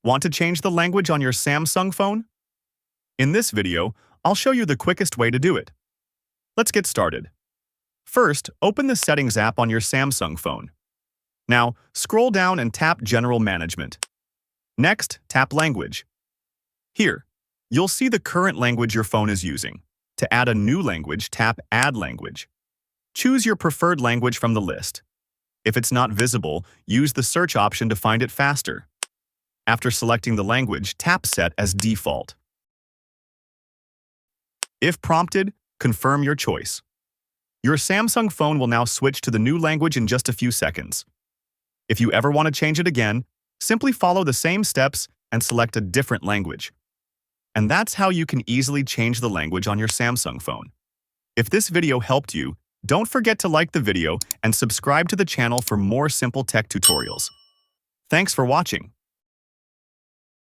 Want to change the language on your Samsung phone? In this video, I'll show you the quickest way to do it. Let's get started. First, open the Settings app on your Samsung phone. Now, scroll down and tap General Management. Next, tap Language. Here, you'll see the current language your phone is using. To add a new language, tap Add Language. Choose your preferred language from the list. If it's not visible, use the search option to find it faster. After selecting the language, tap Set as Default. If prompted, confirm your choice. Your Samsung phone will now switch to the new language in just a few seconds. If you ever want to change it again, simply follow the same steps and select a different language. And that's how you can easily change the language on your Samsung phone. If this video helped you, don't forget to like the video and subscribe to the channel for more simple tech tutorials. Thanks for watching.